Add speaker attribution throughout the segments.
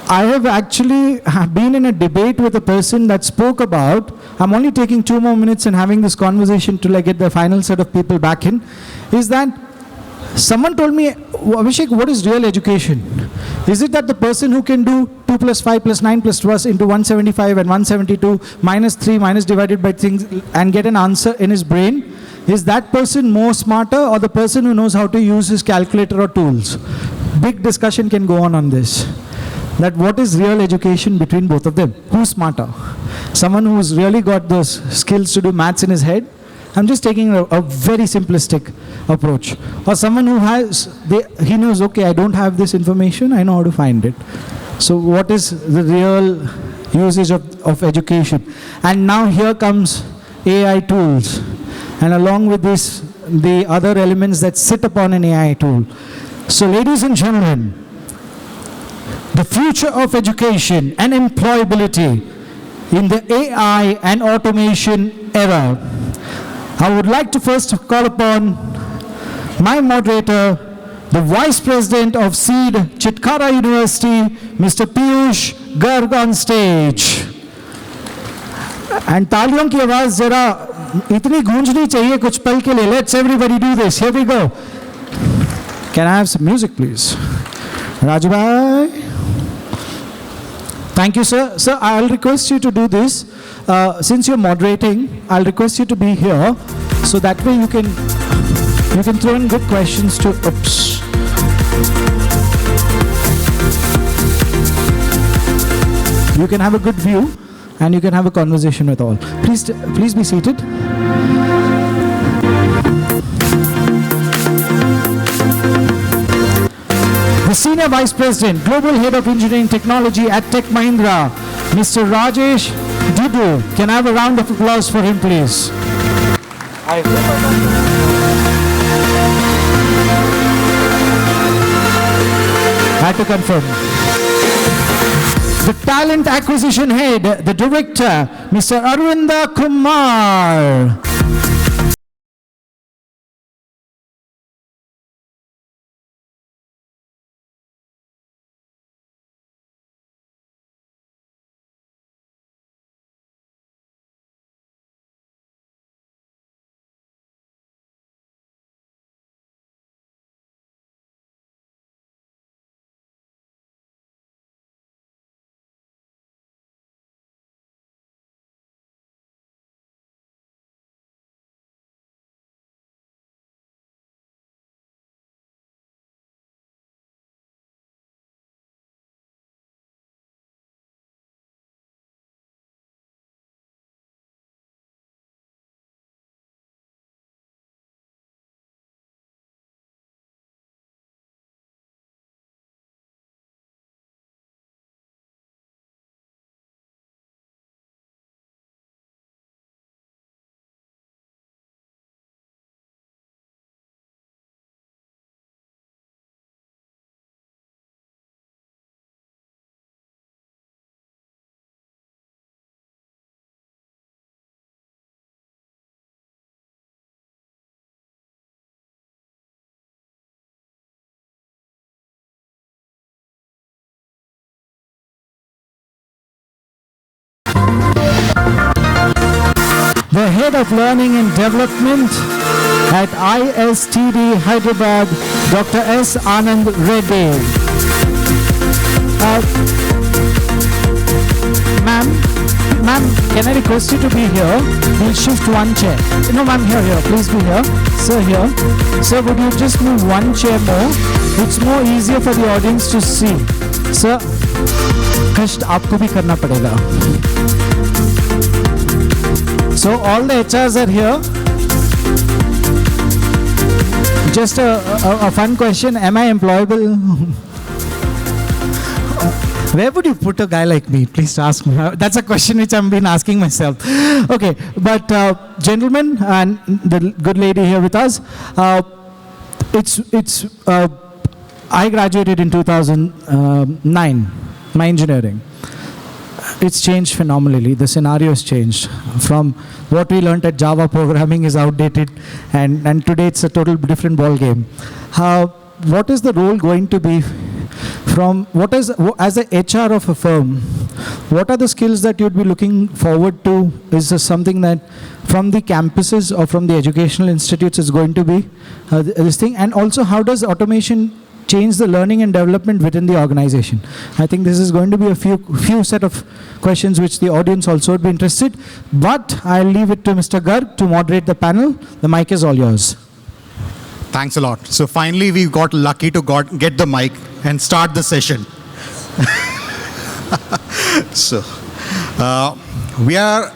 Speaker 1: I have actually been in a debate with a person that spoke about, I'm only taking 2 more minutes and having this conversation till I get the final set of people back in, is that someone told me, Abhishek, what is real education? Is it that the person who can do 2 plus 5 plus 9 plus 12 into 175 and 172 minus 3 minus divided by things and get an answer in his brain? Is that person more smarter, or the person who knows how to use his calculator or tools? Big discussion can go on this. That what is real education between both of them? Who's smarter? Someone who's really got those skills to do maths in his head? I'm just taking a very simplistic approach. Or someone who he knows, okay, I don't have this information, I know how to find it. So what is the real usage of education? And now here comes AI tools. And along with this, the other elements that sit upon an AI tool. So ladies and gentlemen, the future of education and employability in the AI and automation era. I would like to first call upon my moderator, the Vice President of SEED, Chitkara University, Mr. Piyush Garg on stage. And तालियों की आवाज जरा इतनी गूंजनी चाहिए कुछ पल के लिए. Let's everybody do this. Here we go. Can I have some music, please? Raju bhai. Thank you, sir. Sir, I'll request you to do this. Since you're moderating, I'll request you to be here, so that way you can throw in good questions to. Oops. You can have a good view, and you can have a conversation with all. Please be seated. The Senior Vice President, Global Head of Engineering Technology at Tech Mahindra, Mr. Rajesh Dudu. Can I have a round of applause for him, please? Had to confirm. The Talent Acquisition Head, the Director, Mr. Arvinda Kumar. The Head of Learning and Development at ITTL' Hyderabad, Dr. S. Anand Reddy. Ma'am, can I request you to be here? We'll shift one chair. No, ma'am, here, please be here. Sir, here. Sir, would you just move one chair more? It's more easier for the audience to see. Sir, कष्ट आपको भी करना पड़ेगा. So all the HRs are here. Just a fun question. Am I employable? Where would you put a guy like me? Please ask me. That's a question which I've been asking myself. Okay, but gentlemen and the good lady here with us, I graduated in 2009, my engineering. It's changed phenomenally. The scenario has changed. From what we learned at Java programming is outdated, and today it's a total different ball game. What is the role going to be from as a HR of a firm, what are the skills that you'd be looking forward to? Is this something that from the campuses or from the educational institutes is going to be this thing? And also, how does automation change the learning and development within the organization? I think this is going to be a few set of questions which the audience also would be interested. But I'll leave it to Mr. Garg to moderate the panel. The mic is all yours.
Speaker 2: Thanks a lot. So finally, we got lucky to get the mic and start the session. So we are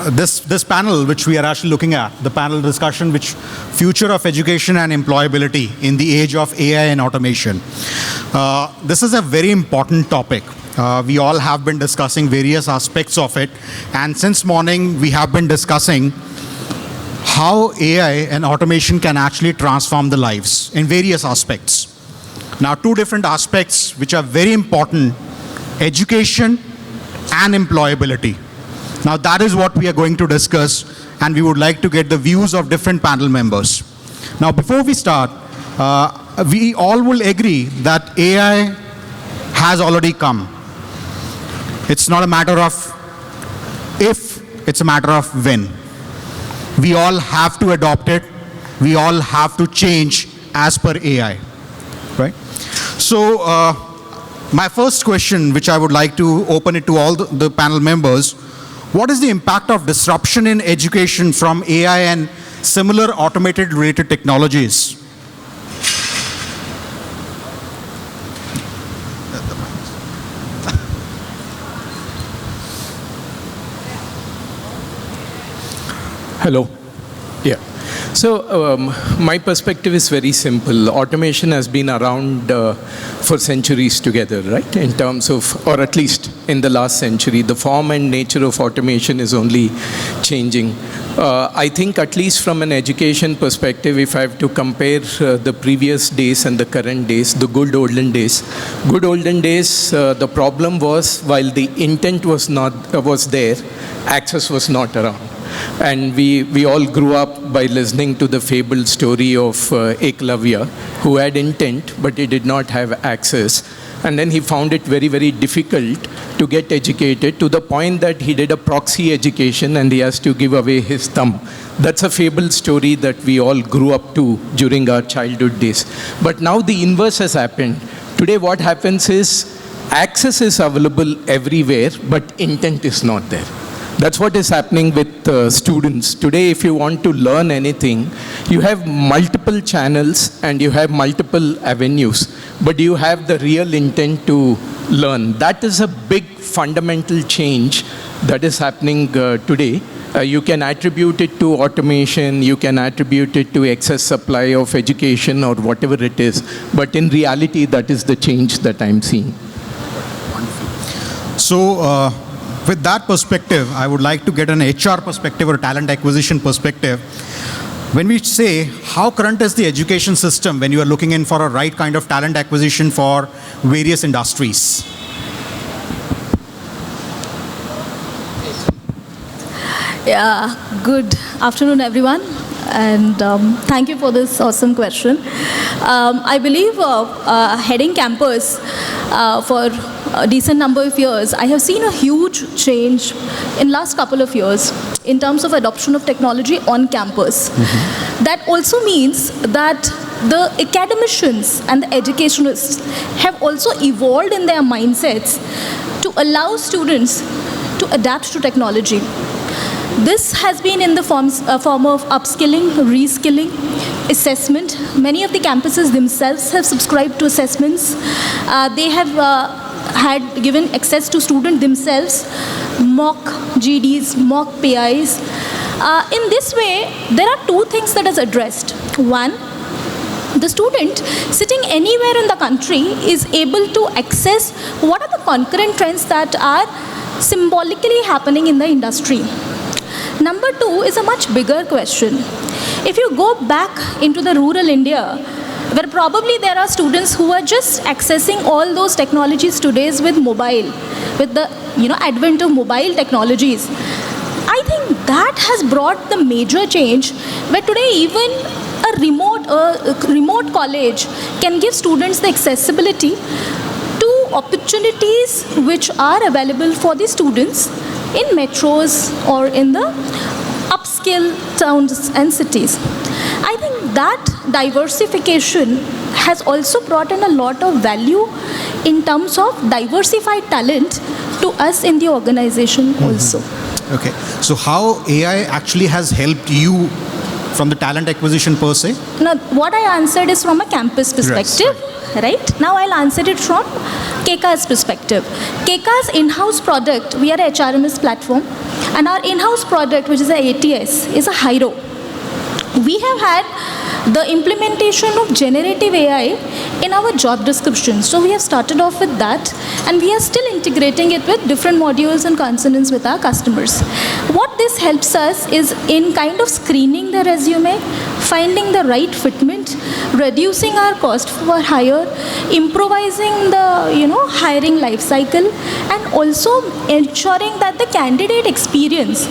Speaker 2: this panel, which we are actually looking at, the panel discussion, which future of education and employability in the age of AI and automation. This is a very important topic. We all have been discussing various aspects of it, and since morning we have been discussing how AI and automation can actually transform the lives in various aspects. Now, two different aspects which are very important: education and employability. Now, that is what we are going to discuss, and we would like to get the views of different panel members. Now, before we start, we all will agree that AI has already come. It's not a matter of if, it's a matter of when. We all have to adopt it. We all have to change as per AI, right? So, my first question, which I would like to open it to all the panel members: what is the impact of disruption in education from AI and similar automated related technologies?
Speaker 3: Hello. Yeah. So my perspective is very simple. Automation has been around for centuries together, right? In terms of, or at least in the last century, the form and nature of automation is only changing. I think at least from an education perspective, if I have to compare the previous days and the current days, the good olden days, the problem was, while the intent was there, access was not around. And we all grew up by listening to the fabled story of Eklavya, who had intent, but he did not have access. And then he found it very, very difficult to get educated, to the point that he did a proxy education and he has to give away his thumb. That's a fabled story that we all grew up to during our childhood days. But now the inverse has happened. Today what happens is access is available everywhere, but intent is not there. That's what is happening with students. Today, if you want to learn anything, you have multiple channels and you have multiple avenues, but you have the real intent to learn. That is a big fundamental change that is happening today. You can attribute it to automation, you can attribute it to excess supply of education or whatever it is, but in reality, that is the change that I'm seeing.
Speaker 2: So, with that perspective, I would like to get an HR perspective or talent acquisition perspective. When we say how current is the education system when you are looking in for a right kind of talent acquisition for various industries?
Speaker 4: Yeah, good afternoon, everyone. And thank you for this awesome question. I believe heading campus for a decent number of years, I have seen a huge change in last couple of years in terms of adoption of technology on campus. Mm-hmm. That also means that the academicians and the educationists have also evolved in their mindsets to allow students to adapt to technology. This has been in the form of upskilling, reskilling, assessment. Many of the campuses themselves have subscribed to assessments. They have had given access to students themselves, mock GDs, mock PIs. In this way, there are two things that is addressed. One, the student sitting anywhere in the country is able to access what are the concurrent trends that are symbolically happening in the industry. Number two is a much bigger question. If you go back into the rural India, where probably there are students who are just accessing all those technologies today with mobile, with the advent of mobile technologies, I think that has brought the major change where today even a remote college can give students the accessibility opportunities which are available for the students in metros or in the upscale towns and cities. I think that diversification has also brought in a lot of value in terms of diversified talent to us in the organization also.
Speaker 2: Okay. So how AI actually has helped you from the talent acquisition per se?
Speaker 4: Now, what I answered is from a campus perspective, right? Now I'll answer it from KEKA's perspective. KEKA's in-house product, we are a HRMS platform, and our in-house product, which is a ATS, is a Hyro. We have had the implementation of generative AI in our job description. So we have started off with that, and we are still integrating it with different modules and consonants with our customers. What this helps us is in kind of screening the resume, finding the right fitment, reducing our cost for hire, improvising the hiring life cycle, and also ensuring that the candidate experience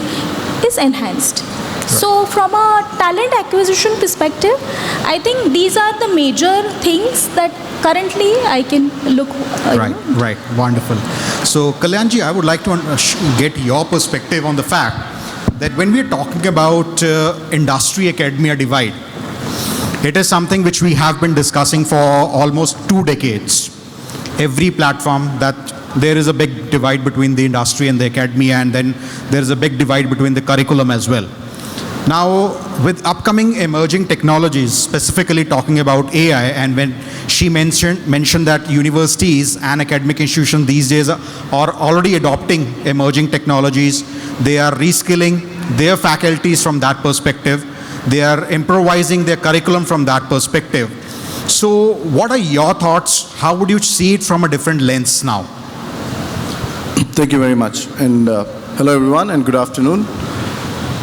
Speaker 4: is enhanced. So from a talent acquisition perspective, I think these are the major things that currently I can look.
Speaker 2: Right. Wonderful. So Kalyanji, I would like to get your perspective on the fact that when we are talking about industry-academia divide, it is something which we have been discussing for almost 2 decades. Every platform that there is a big divide between the industry and the academia, and then there is a big divide between the curriculum as well. Now, with upcoming emerging technologies, specifically talking about AI, and when she mentioned that universities and academic institutions these days are already adopting emerging technologies, they are reskilling their faculties from that perspective, they are improvising their curriculum from that perspective. So, what are your thoughts? How would you see it from a different lens now?
Speaker 5: Thank you very much. And hello, everyone, and good afternoon.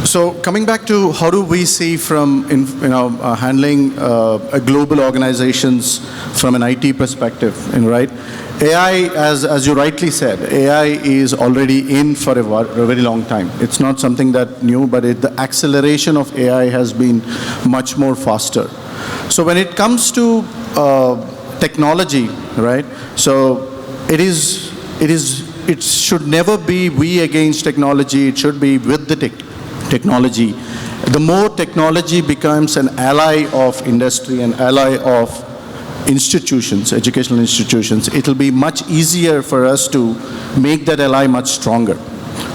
Speaker 5: So coming back to how do we see from handling global organizations from an IT perspective, right? AI, as you rightly said, AI is already in for a very long time. It's not something that new, but the acceleration of AI has been much more faster. So when it comes to technology, right? So it should never be we against technology. It should be with the technology. The more technology becomes an ally of industry, an ally of institutions, educational institutions, it will be much easier for us to make that ally much stronger,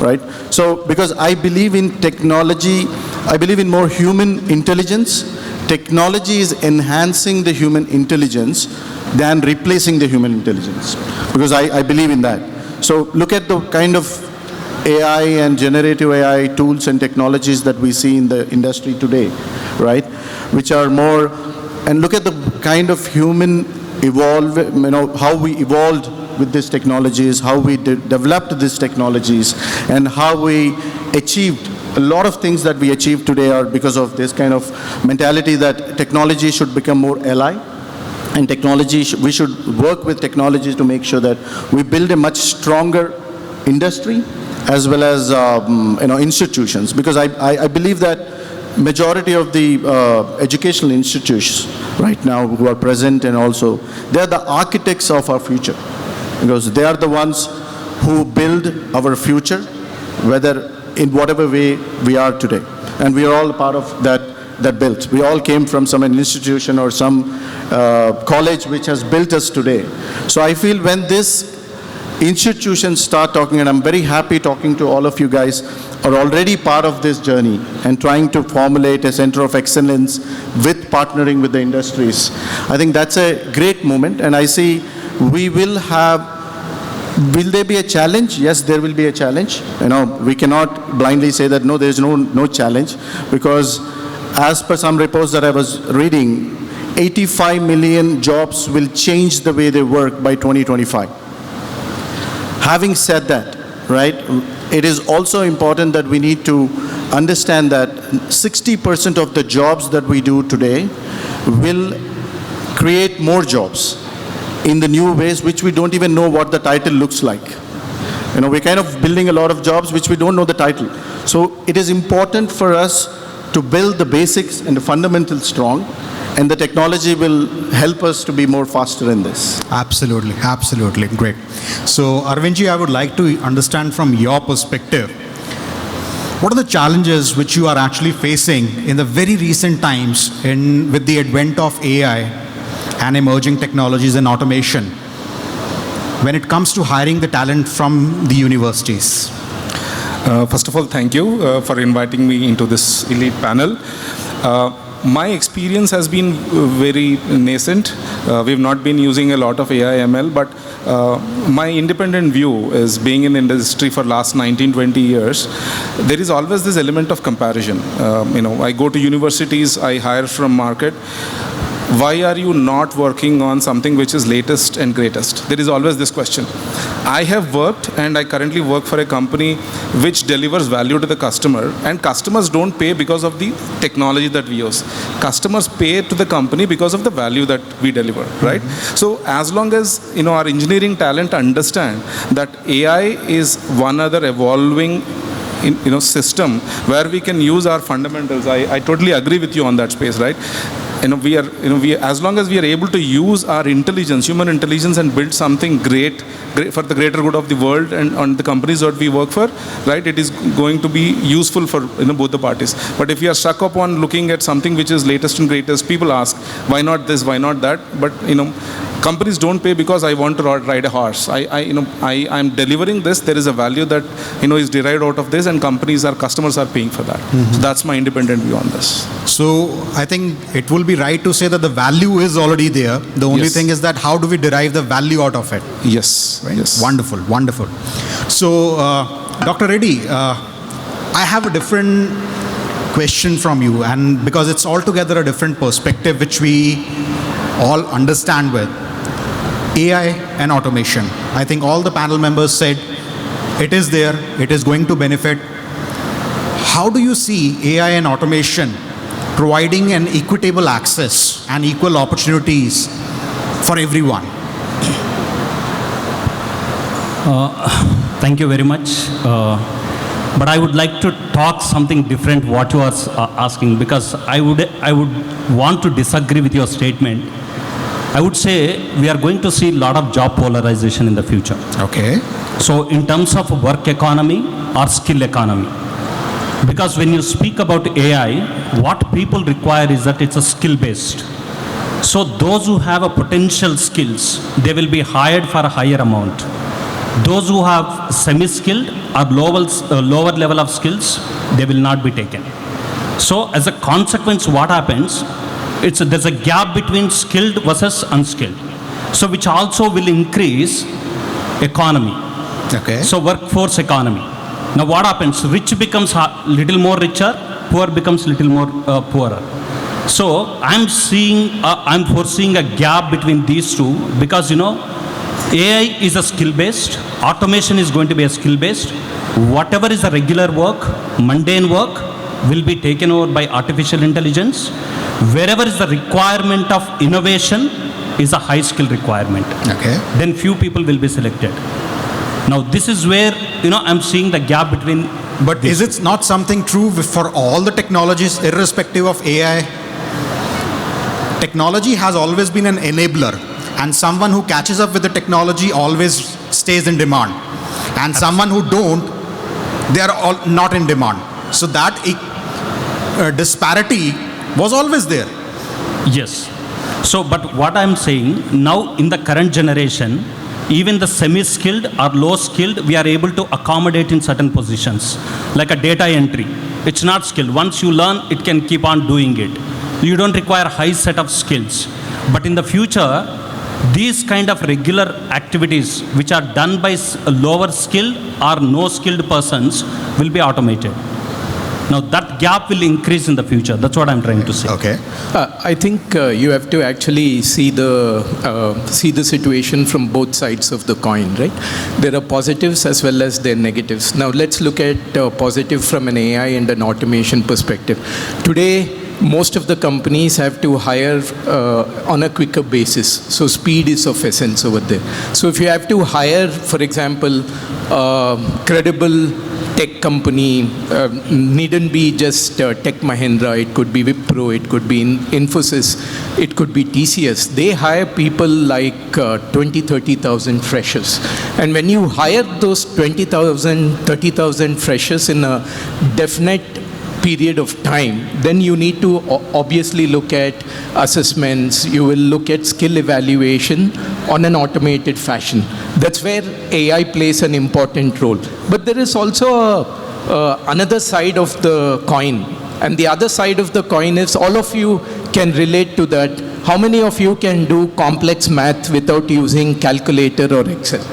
Speaker 5: right? So, because I believe in technology, I believe in more human intelligence. Technology is enhancing the human intelligence than replacing the human intelligence, because I believe in that. So, look at the kind of AI and generative AI tools and technologies that we see in the industry today, right? Which are more, and look at the kind of human how we evolved with these technologies, how we developed these technologies, and how we achieved a lot of things that we achieve today are because of this kind of mentality that technology should become more ally. And technology, we should work with technologies to make sure that we build a much stronger industry as well as institutions, because I believe that majority of the educational institutions right now who are present, and also they are the architects of our future, because they are the ones who build our future, whether in whatever way we are today, and we are all part of that built. We all came from some institution or some college which has built us today. So I feel when this institutions start talking, and I'm very happy talking to all of you guys are already part of this journey and trying to formulate a center of excellence with partnering with the industries. I think that's a great moment, and I see will there be a challenge? Yes, there will be a challenge. We cannot blindly say that no, there's no challenge, because as per some reports that I was reading, 85 million jobs will change the way they work by 2025. Having said that, right, it is also important that we need to understand that 60% of the jobs that we do today will create more jobs in the new ways which we don't even know what the title looks like. We're kind of building a lot of jobs which we don't know the title. So it is important for us to build the basics and the fundamentals strong, And the technology will help us to be more faster in this.
Speaker 2: Absolutely, absolutely. Great. So, Arvindji, I would like to understand from your perspective, what are the challenges which you are actually facing in the very recent times with the advent of AI and emerging technologies and automation when it comes to hiring the talent from the universities?
Speaker 6: First of all, thank you for inviting me into this elite panel. My experience has been very nascent. We've not been using a lot of AI ML, but my independent view is, being in industry for last 19-20 years, there is always this element of comparison. I go to universities, I hire from market. Why are you not working on something which is latest and greatest? There is always this question. I have worked, and I currently work for a company which delivers value to the customer, and customers don't pay because of the technology that we use. Customers pay to the company because of the value that we deliver, right? So as long as our engineering talent understand that AI is one other evolving system where we can use our fundamentals, I totally agree with you on that space, right? We as long as we are able to use our intelligence, human intelligence, and build something great for the greater good of the world and on the companies that we work for, right, it is going to be useful for both the parties. But if we are stuck upon looking at something which is latest and greatest, people ask, why not this, why not that? But companies don't pay because I want to ride a horse. I'm delivering this. There is a value that is derived out of this, and our customers are paying for that. So that's my independent view on this.
Speaker 2: So I think it will be right to say that the value is already there. The only thing is that how do we derive the value out of it?
Speaker 6: Yes.
Speaker 2: Right?
Speaker 6: Yes.
Speaker 2: Wonderful, wonderful. So, Dr. Reddy, I have a different question from you, and because it's altogether a different perspective which we all understand with AI and automation. I think all the panel members said it is there, it is going to benefit. How do you see AI and automation providing an equitable access and equal opportunities for everyone?
Speaker 7: Thank you very much. But I would like to talk something different what you are asking, because I would want to disagree with your statement. I would say we are going to see a lot of job polarization in the future.
Speaker 2: Okay.
Speaker 7: So in terms of work economy or skill economy, because when you speak about AI, what people require is that it's a skill based. So those who have a potential skills, they will be hired for a higher amount. Those who have semi-skilled or lower level of skills, they will not be taken. So as a consequence, what happens, there's a gap between skilled versus unskilled. So which also will increase economy.
Speaker 2: Okay.
Speaker 7: So workforce economy. Now what happens? Rich becomes little more richer, poor becomes little more poorer. So I'm foreseeing a gap between these two, because AI is a skill-based, automation is going to be a skill-based. Whatever is a regular work, mundane work, will be taken over by artificial intelligence. Wherever is the requirement of innovation is a high skill requirement.
Speaker 2: Okay.
Speaker 7: Then few people will be selected. Now this is where I'm seeing the gap between.
Speaker 2: But is it not something true for all the technologies, irrespective of AI? Technology has always been an enabler, and someone who catches up with the technology always stays in demand, and someone who don't, they are all not in demand. So that disparity was always there.
Speaker 7: Yes. So, but what I'm saying, now in the current generation, even the semi-skilled or low-skilled, we are able to accommodate in certain positions, like a data entry. It's not skilled. Once you learn, it can keep on doing it. You don't require a high set of skills. But in the future, these kind of regular activities which are done by lower skilled or no skilled persons will be automated. Now that gap will increase in the future. That's what I'm trying to say.
Speaker 2: Okay.
Speaker 3: I think you have to actually see the situation from both sides of the coin, right? There are positives as well as there are negatives. Now let's look at positive from an AI and an automation perspective. Today, most of the companies have to hire on a quicker basis. So speed is of essence over there. So if you have to hire, for example, credible tech company, needn't be just Tech Mahindra, it could be Wipro, it could be Infosys, it could be TCS. They hire people like 20, 30,000 freshers. And when you hire those 20,000, 30,000 freshers in a definite period of time, then you need to obviously look at assessments, you will look at skill evaluation on an automated fashion. That's where AI plays an important role. But there is also another side of the coin. And the other side of the coin is all of you can relate to that. How many of you can do complex math without using calculator or Excel?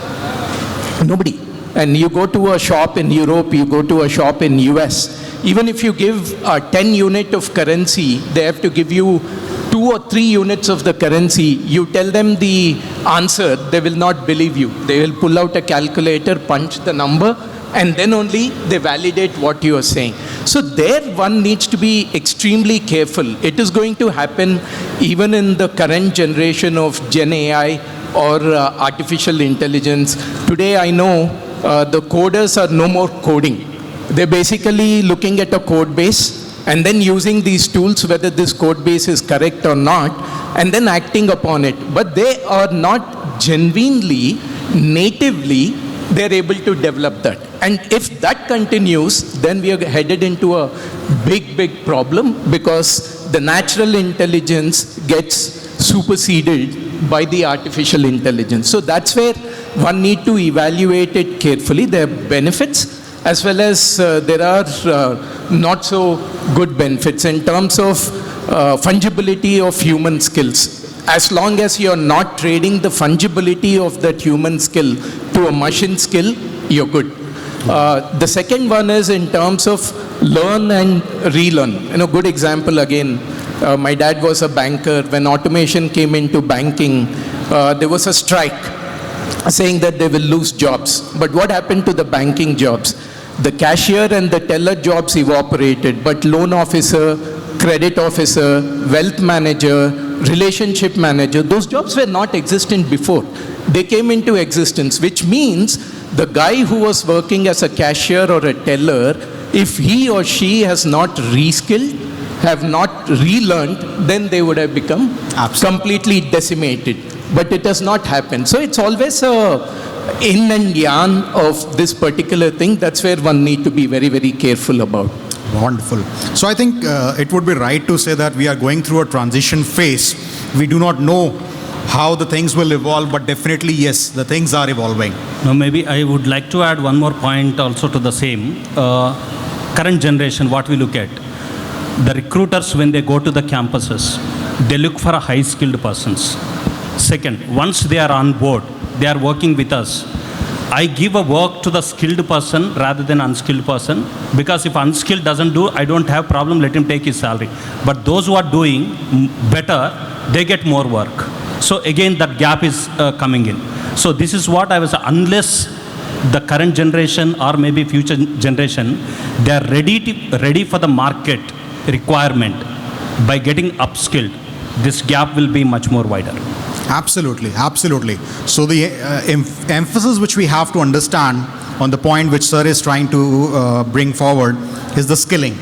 Speaker 3: Nobody. And you go to a shop in Europe, you go to a shop in US, even if you give 10 unit of currency, they have to give you 2 or 3 units of the currency. You tell them the answer, they will not believe you. They will pull out a calculator, punch the number, and then only they validate what you are saying. So there one needs to be extremely careful. It is going to happen even in the current generation of Gen AI or artificial intelligence. Today I know the coders are no more coding. They're basically looking at a code base and then using these tools, whether this code base is correct or not, and then acting upon it. But they are not genuinely, natively, they're able to develop that. And if that continues, then we are headed into a big, big problem, because the natural intelligence gets superseded by the artificial intelligence. So that's where one need to evaluate it carefully. There are benefits, as well as there are not so good benefits in terms of fungibility of human skills. As long as you're not trading the fungibility of that human skill to a machine skill, you're good. The second one is in terms of learn and relearn. Good example again, my dad was a banker. When automation came into banking, there was a strike saying that they will lose jobs. But what happened to the banking jobs? The cashier and the teller jobs evaporated, but loan officer, credit officer, wealth manager, relationship manager, those jobs were not existent before. They came into existence, which means the guy who was working as a cashier or a teller, if he or she has not reskilled, have not relearned, then they would have become completely decimated. But it has not happened. So it's always a yin and yang of this particular thing. That's where one need to be very, very careful about.
Speaker 2: Wonderful. So I think it would be right to say that we are going through a transition phase. We do not know how the things will evolve, but definitely, yes, the things are evolving.
Speaker 7: Now, maybe I would like to add one more point also to the same. Current generation, what we look at. The recruiters, when they go to the campuses, they look for a high-skilled persons. Second, once they are on board, they are working with us. I give a work to the skilled person rather than unskilled person, because if unskilled doesn't do, I don't have problem, let him take his salary. But those who are doing better, they get more work. So again, that gap is coming in. So this is what I was, unless the current generation or maybe future generation, they are ready for the market requirement by getting upskilled, this gap will be much more wider.
Speaker 2: Absolutely, absolutely. So the emphasis which we have to understand on the point which sir is trying to bring forward is the skilling,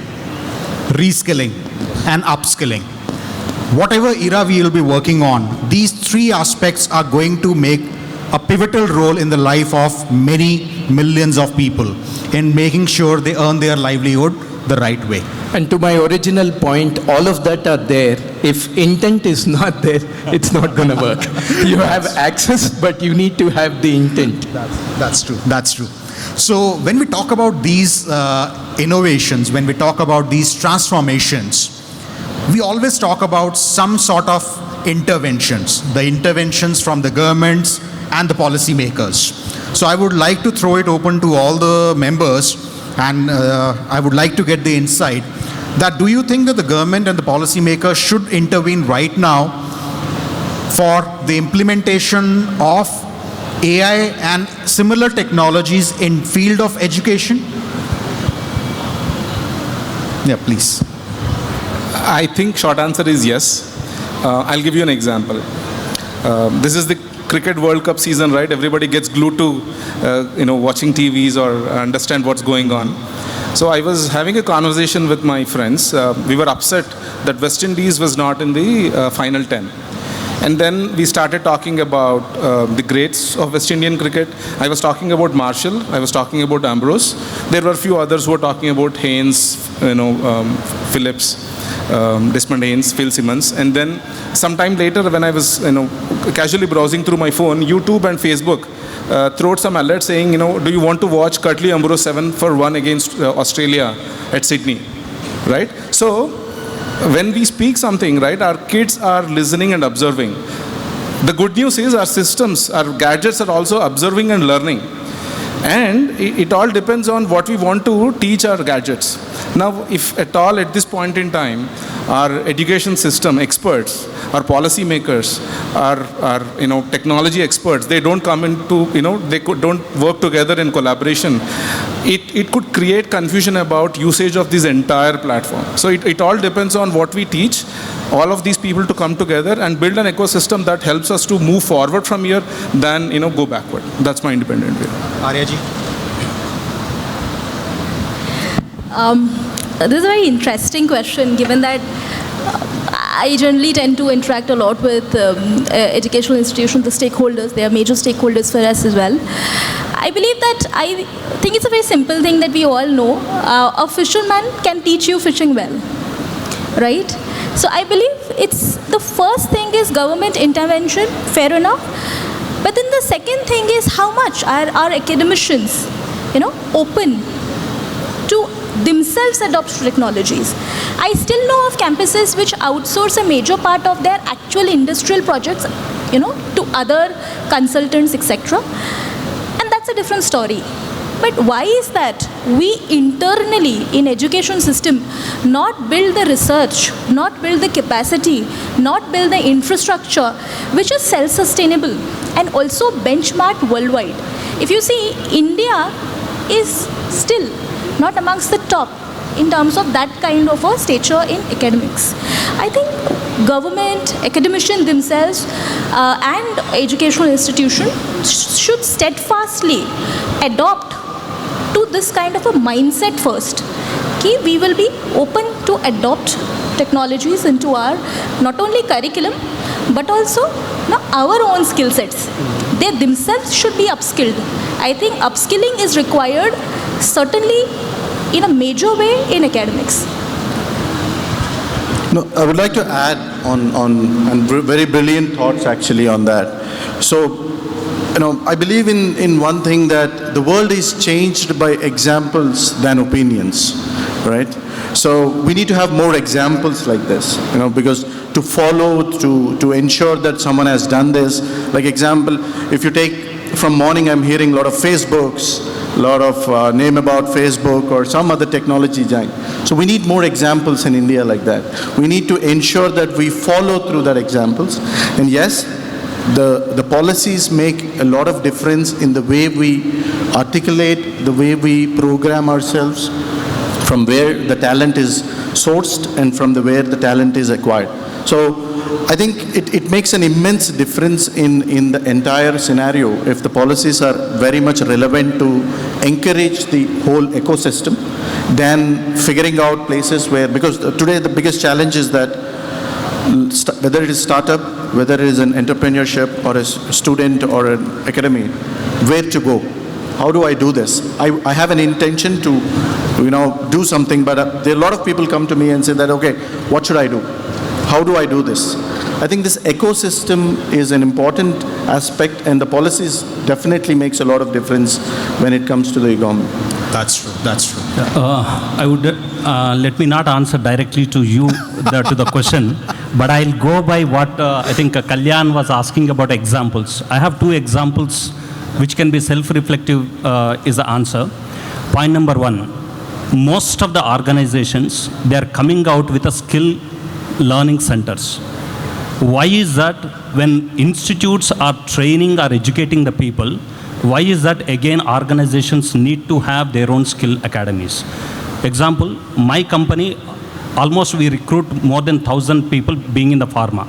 Speaker 2: reskilling and upskilling. Whatever era we will be working on, these three aspects are going to make a pivotal role in the life of many millions of people in making sure they earn their livelihood the right way.
Speaker 3: And to my original point, all of that are there. If intent is not there, it's not going to work. You have access, but you need to have the intent.
Speaker 2: That's true. That's true. So when we talk about these innovations, when we talk about these transformations, we always talk about some sort of interventions, the interventions from the governments and the policymakers. So I would like to throw it open to all the members, and I would like to get the insight that do you think that the government and the policymakers should intervene right now for the implementation of AI and similar technologies in field of education? Yeah, please.
Speaker 6: I think short answer is yes. I'll give you an example. This is the cricket World Cup season, right? Everybody gets glued to, watching TVs or understand what's going on. So I was having a conversation with my friends. We were upset that West Indies was not in the final 10. And then we started talking about the greats of West Indian cricket. I was talking about Marshall. I was talking about Ambrose. There were a few others who were talking about Haynes, Phillips, Desmond Haynes, Phil Simmons. And then sometime later, when I was casually browsing through my phone, YouTube and Facebook threw out some alert saying, do you want to watch Curtly Ambrose 7 for 1 against Australia at Sydney, right? So when we speak something, right, our kids are listening and observing. The good news is our systems, our gadgets are also observing and learning. And it all depends on what we want to teach our gadgets. Now, if at all at this point in time, our education system experts, our policy makers, our technology experts, they don't come into, don't work together in collaboration, it could create confusion about usage of this entire platform. So it all depends on what we teach all of these people to come together and build an ecosystem that helps us to move forward from here than go backward. That's my independent view.
Speaker 2: Arya ji.
Speaker 4: This is a very interesting question, given that I generally tend to interact a lot with educational institutions, the stakeholders. They are major stakeholders for us as well. I think it's a very simple thing that we all know. A fisherman can teach you fishing well, right? So I believe it's the first thing is government intervention, fair enough. But then the second thing is how much are our academicians, open to themselves adopt technologies. I still know of campuses which outsource a major part of their actual industrial projects, to other consultants, etc. And that's a different story. But why is that we internally in education system not build the research, not build the capacity, not build the infrastructure which is self-sustainable and also benchmarked worldwide? If you see, India is still not amongst the top in terms of that kind of a stature in academics. I think government, academicians themselves and educational institutions should steadfastly adopt to this kind of a mindset first. We will be open to adopt technologies into our not only curriculum but also our own skill sets. They themselves should be upskilled. I think upskilling is required certainly in a major way in academics.
Speaker 5: No, I would like to add on and very brilliant thoughts actually on that. So, I believe in one thing, that the world is changed by examples than opinions, right? So we need to have more examples like this, because to follow, to ensure that someone has done this. Like example, if you take from morning, I'm hearing a lot of Facebooks, a lot of name about Facebook or some other technology giant. So we need more examples in India like that. We need to ensure that we follow through that examples. And yes, the policies make a lot of difference in the way we articulate, the way we program ourselves, from where the talent is sourced and from where the talent is acquired. So I think it makes an immense difference in the entire scenario if the policies are very much relevant to encourage the whole ecosystem than figuring out places where, because today the biggest challenge is that whether it is startup, whether it is an entrepreneurship or a student or an academy, where to go? How do I do this? I have an intention to, do something, but there are a lot of people come to me and say that, okay, what should I do? How do I do this? I think this ecosystem is an important aspect, and the policies definitely makes a lot of difference when it comes to the government.
Speaker 2: That's true. That's true.
Speaker 7: I would let me not answer directly to you to the question, but I'll go by what I think Kalyan was asking about examples. I have two examples which can be self-reflective is the answer. Point number one, most of the organizations, they are coming out with a skill learning centers. Why is that? When institutes are training or educating the people, why is that? Again, organizations need to have their own skill academies. Example, my company, almost we recruit more than 1,000 people being in the pharma.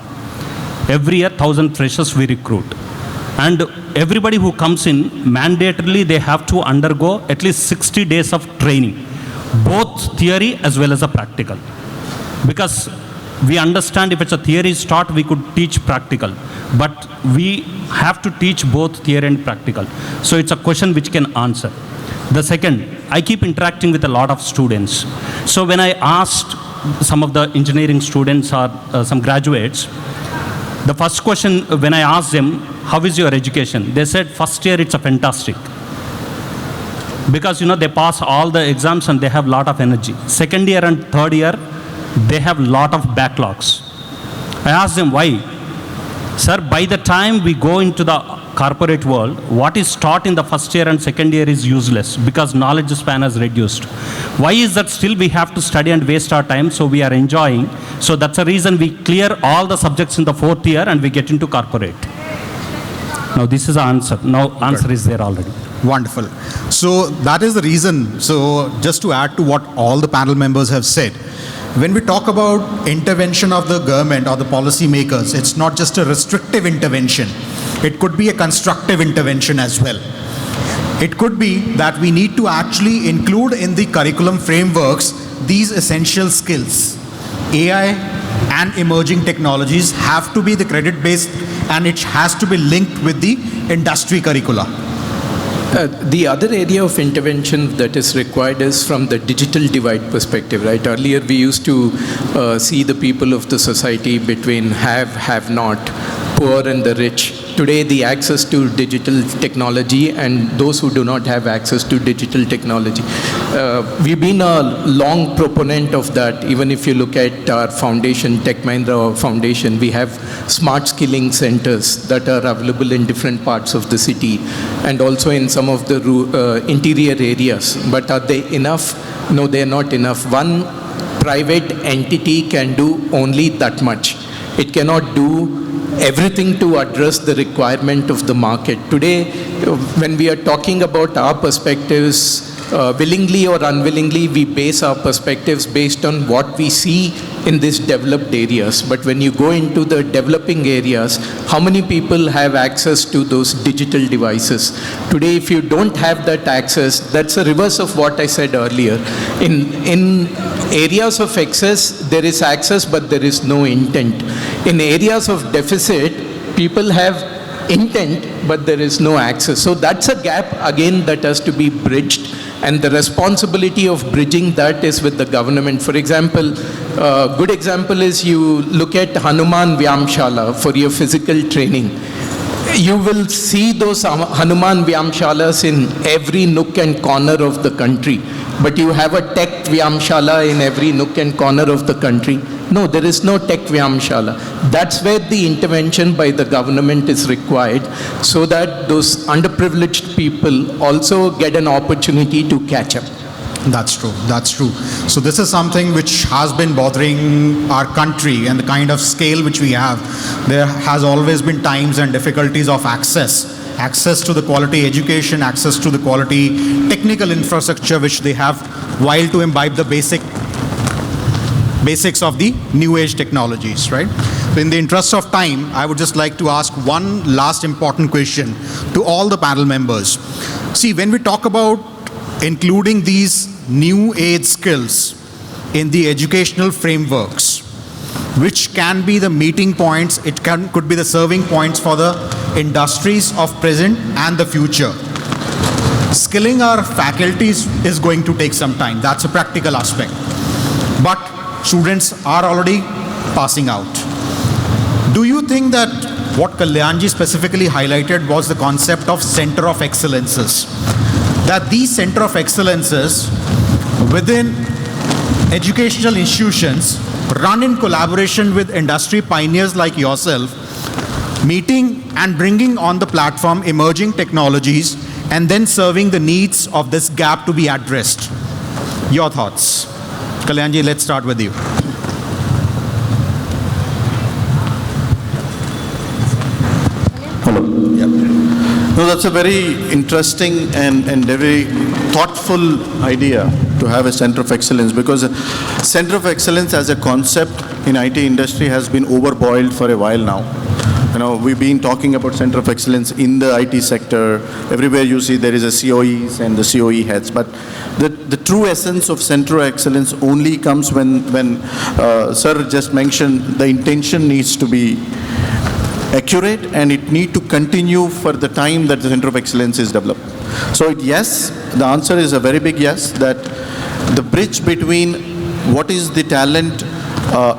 Speaker 7: Every year, 1,000 freshers we recruit. And everybody who comes in, mandatorily they have to undergo at least 60 days of training, both theory as well as a practical. Because we understand if it's a theory taught, we could teach practical. But we have to teach both theory and practical. So it's a question which can answer. The second, I keep interacting with a lot of students. So when I asked some of the engineering students or some graduates, the first question when I asked them, how is your education? They said, first year it's a fantastic. Because they pass all the exams and they have a lot of energy. Second year and third year, they have a lot of backlogs. I asked them why. Sir, by the time we go into the corporate world, what is taught in the first year and second year is useless because knowledge span has reduced. Why is that still we have to study and waste our time? So we are enjoying. So that's the reason we clear all the subjects in the fourth year and we get into corporate. Now this is the answer. Now answer is there already.
Speaker 2: Wonderful. So that is the reason. So just to add to what all the panel members have said, when we talk about intervention of the government or the policy makers, it's not just a restrictive intervention. It could be a constructive intervention as well. It could be that we need to actually include in the curriculum frameworks these essential skills. AI and emerging technologies have to be the credit-based and it has to be linked with the industry curricula.
Speaker 3: The other area of intervention that is required is from the digital divide perspective, right? Earlier we used to see the people of the society between have not, poor and the rich. Today the access to digital technology and those who do not have access to digital technology. We've been a long proponent of that. Even if you look at our foundation, Tech Mahindra Foundation, we have smart skilling centers that are available in different parts of the city and also in some of the interior areas. But are they enough? No, they're not enough. One private entity can do only that much. It cannot do everything to address the requirement of the market. Today, when we are talking about our perspectives, willingly or unwillingly, we base our perspectives based on what we see in these developed areas. But when you go into the developing areas, how many people have access to those digital devices? Today, if you don't have that access, that's a reverse of what I said earlier. In areas of excess, there is access, but there is no intent. In areas of deficit, people have intent, but there is no access. So that's a gap, again, that has to be bridged. And the responsibility of bridging that is with the government. For example, a good example is you look at Hanuman Vyamshala for your physical training. You will see those Hanuman Vyamshalas in every nook and corner of the country. But you have a tech Vyamshala in every nook and corner of the country. No, there is no tech Vyamshala. That's where the intervention by the government is required so that those underprivileged people also get an opportunity to catch up.
Speaker 2: That's true. That's true. So this is something which has been bothering our country and the kind of scale which we have. There has always been times and difficulties of access to the quality education, access to the quality technical infrastructure which they have while to imbibe the basics of the new age technologies, right? So in the interest of time, I would just like to ask one last important question to all the panel members. See, when we talk about including these new age skills in the educational frameworks, which can be the meeting points, could be the serving points for the industries of present and the future. Skilling our faculties is going to take some time. That's a practical aspect. But students are already passing out. Do you think that what Kalyanji specifically highlighted was the concept of center of excellences? That these center of excellences within educational institutions run in collaboration with industry pioneers like yourself, meeting and bringing on the platform emerging technologies and then serving the needs of this gap to be addressed. Your thoughts? Kalyanji, let's start with you.
Speaker 5: Hello. Yeah. No, that's a very interesting and very thoughtful idea to have a center of excellence, because center of excellence as a concept in IT industry has been overboiled for a while now. we've been talking about Center of Excellence in the IT sector. Everywhere you see there is a COEs and the COE heads. But the true essence of Center of Excellence only comes when Sir just mentioned the intention needs to be accurate and it need to continue for the time that the Center of Excellence is developed. So yes, the answer is a very big yes, that the bridge between what is the talent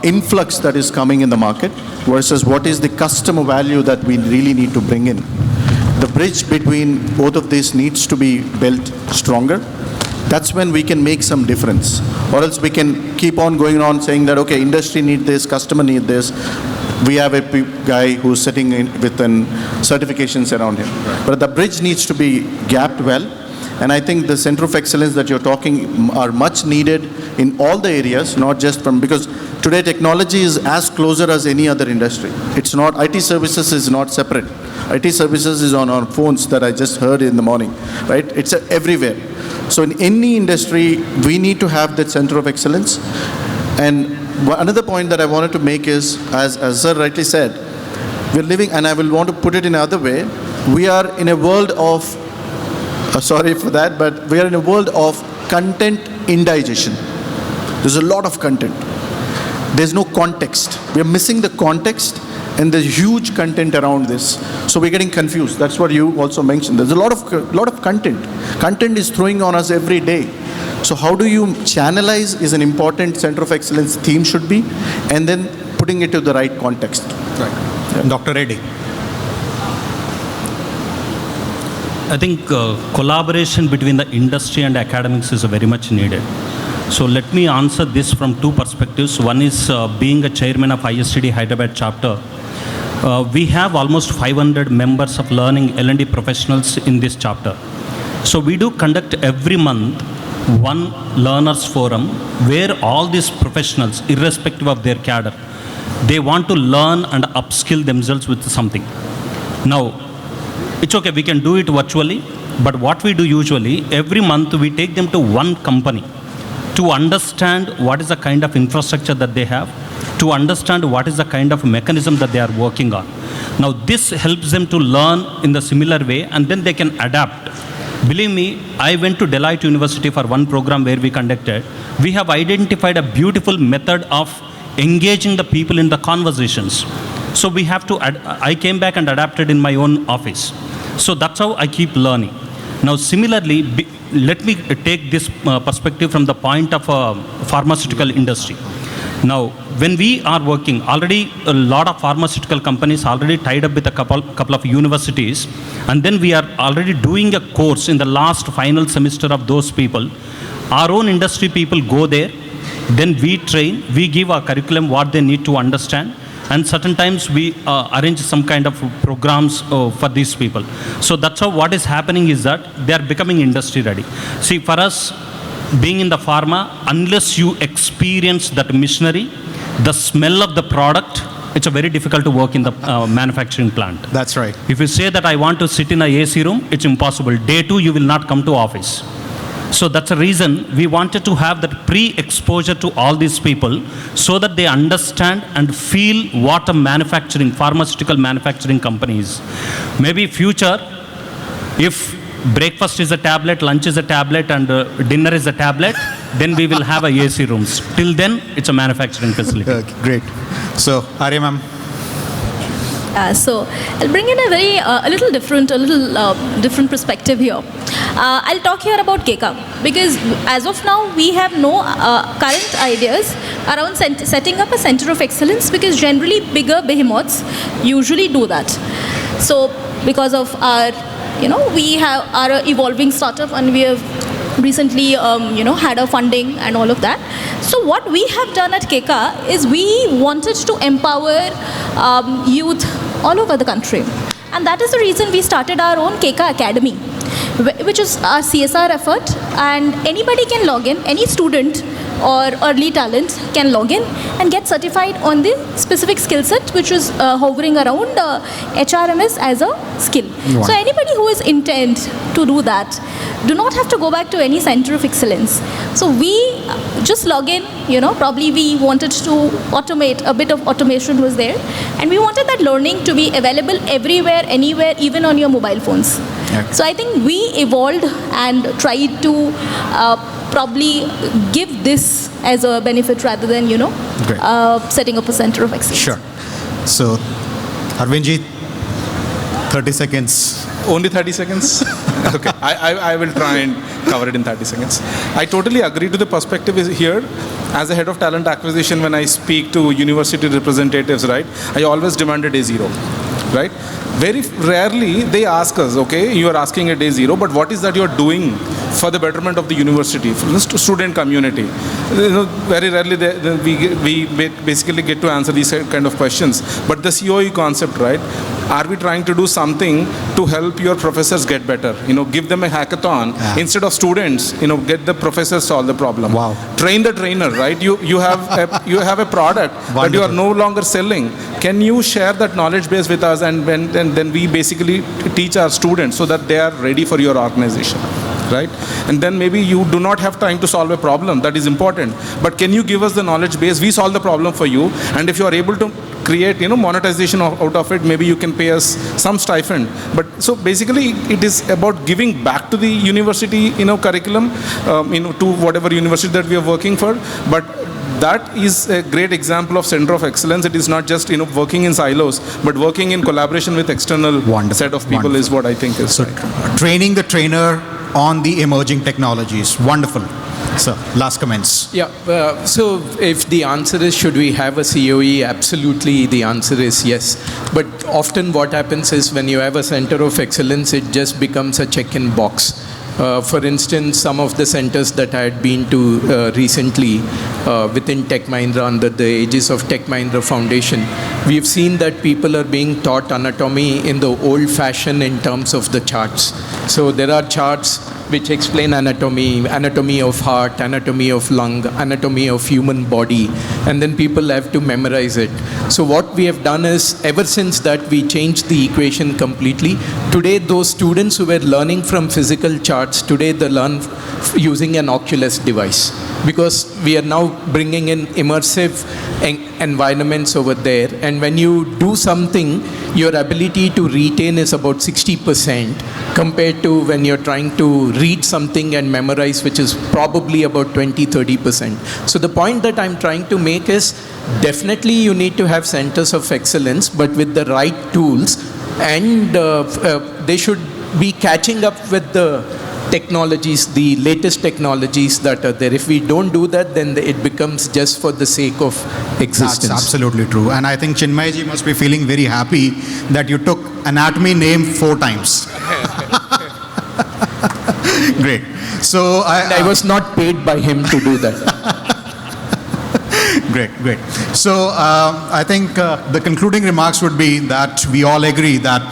Speaker 5: influx that is coming in the market versus what is the customer value that we really need to bring in. The bridge between both of these needs to be built stronger. That's when we can make some difference. Or else we can keep on going on saying that, okay, industry need this, customer need this. We have a guy who's sitting in with certifications around him. Right. But the bridge needs to be gapped well. And I think the Center of Excellence that you're talking are much needed in all the areas, not just from, because today technology is as closer as any other industry. It's not, IT services is not separate. IT services is on our phones that I just heard in the morning, right? It's everywhere. So in any industry, we need to have that Center of Excellence. And another point that I wanted to make is, as Sir rightly said, we're living, and I will want to put it in another way, we are in a world of, sorry for that, but we are in a world of content indigestion. There's a lot of content. There's no context. We are missing the context, and there's huge content around this. So we're getting confused. That's what you also mentioned. There's a lot of content. Content is throwing on us every day. So how do you channelize is an important Center of Excellence theme should be, and then putting it to the right context.
Speaker 2: Right. Yeah. Dr. Reddy.
Speaker 7: I think collaboration between the industry and academics is very much needed. So let me answer this from two perspectives. One is being a chairman of ITTL Hyderabad chapter. We have almost 500 members of learning L&D professionals in this chapter. So we do conduct every month one learners forum where all these professionals, irrespective of their cadre, they want to learn and upskill themselves with something. Now, it's okay, we can do it virtually, but what we do usually, every month we take them to one company to understand what is the kind of infrastructure that they have, to understand what is the kind of mechanism that they are working on. Now, this helps them to learn in the similar way, and then they can adapt. Believe me, I went to Delhi University for one program where we conducted. We have identified a beautiful method of engaging the people in the conversations. So we have to, I came back and adapted in my own office. So that's how I keep learning. Now similarly, let me take this perspective from the point of pharmaceutical industry. Now, when we are working, already a lot of pharmaceutical companies already tied up with a couple of universities, and then we are already doing a course in the last final semester of those people. Our own industry people go there, then we train, we give our curriculum what they need to understand, and certain times we arrange some kind of programs for these people. So that's how what is happening is that they are becoming industry ready. See, for us, being in the pharma, unless you experience that machinery, the smell of the product, it's a very difficult to work in the manufacturing plant.
Speaker 2: That's right.
Speaker 7: If you say that I want to sit in a AC room, it's impossible. Day two, you will not come to office. So that's a reason we wanted to have that pre-exposure to all these people so that they understand and feel what a manufacturing, pharmaceutical manufacturing company is. Maybe future, if breakfast is a tablet, lunch is a tablet, and dinner is a tablet, then we will have a AC rooms. Till then, it's a manufacturing facility.
Speaker 2: Great. So, Arya ma'am.
Speaker 4: So I'll bring in a little different perspective here. I'll talk here about KECA because as of now we have no current ideas around setting up a center of excellence, because generally bigger behemoths usually do that. So because of our, we have our evolving startup, and we have recently had a funding and all of that. So what we have done at KECA is we wanted to empower youth all over the country, and that is the reason we started our own KECA Academy, which is our CSR effort, and anybody can log in, any student or early talent can log in and get certified on the specific skill set which is hovering around HRMS as a skill.
Speaker 2: Wow.
Speaker 4: So anybody who is intent to do that do not have to go back to any center of excellence. So we just log in, probably we wanted to automate, a bit of automation was there, and we wanted that learning to be available everywhere, anywhere, even on your mobile phones.
Speaker 2: Yeah.
Speaker 4: So I think we evolved and tried to probably give this as a benefit rather than, setting up a center of excellence.
Speaker 2: Sure. So, Arvindji, 30 seconds.
Speaker 6: Only 30 seconds? Okay, I will try and cover it in 30 seconds. I totally agree to the perspective is here. As a head of talent acquisition, when I speak to university representatives, right, I always demand a day zero, right? Very rarely they ask us, okay, you are asking a day zero, but what is that you are doing for the betterment of the university, for the student community? Very rarely we basically get to answer these kind of questions. But the COE concept, right? Are we trying to do something to help your professors get better? Give them a hackathon instead of students. Get the professors solve the problem.
Speaker 2: Wow.
Speaker 6: Train the trainer, right? You have a product that you are no longer selling. Can you share that knowledge base with us, and then we basically teach our students so that they are ready for your organization, right? And then maybe you do not have time to solve a problem. That is important. But can you give us the knowledge base? We solve the problem for you. And if you are able to create, monetization out of it, maybe you can pay us some stipend. But so basically, it is about giving back to the university, curriculum, to whatever university that we are working for. But that is a great example of center of excellence. It is not just working in silos, but working in collaboration with external set of people. Wonderful. Is what I think is. So
Speaker 2: training the trainer on the emerging technologies. Wonderful. So, last comments.
Speaker 3: Yeah, so if the answer is should we have a COE, absolutely the answer is yes. But often what happens is when you have a center of excellence, it just becomes a check-in box. For instance, some of the centers that I had been to recently within Tech Mahindra, under the aegis of Tech Mahindra Foundation, we've seen that people are being taught anatomy in the old fashion in terms of the charts. So there are charts which explain anatomy of heart, anatomy of lung, anatomy of human body, and then people have to memorize it. So what we have done is, ever since that, we changed the equation completely. Today, those students who were learning from physical charts, today they learn using an Oculus device, because we are now bringing in immersive environments over there, and when you do something, your ability to retain is about 60% compared to when you're trying to read something and memorize, which is probably about 20-30%. So the point that I'm trying to make is, definitely you need to have centers of excellence, but with the right tools, and they should be catching up with the technologies, the latest technologies that are there. If we don't do that, then it becomes just for the sake of existence.
Speaker 2: That's absolutely true. And I think Chinmayji must be feeling very happy that you took anatomy name 4 times. Great. So
Speaker 3: I was not paid by him to do that.
Speaker 2: Great. So I think the concluding remarks would be that we all agree that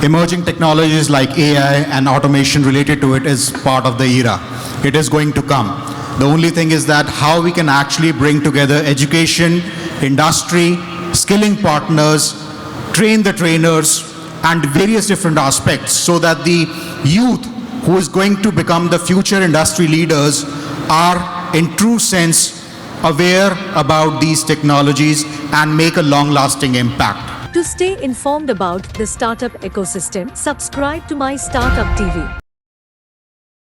Speaker 2: emerging technologies like AI and automation related to it is part of the era. It is going to come. The only thing is that how we can actually bring together education, industry, skilling partners, train the trainers, and various different aspects, so that the youth who is going to become the future industry leaders are in true sense aware about these technologies and make a long-lasting impact.
Speaker 8: To stay informed about the startup ecosystem, subscribe to My Startup TV.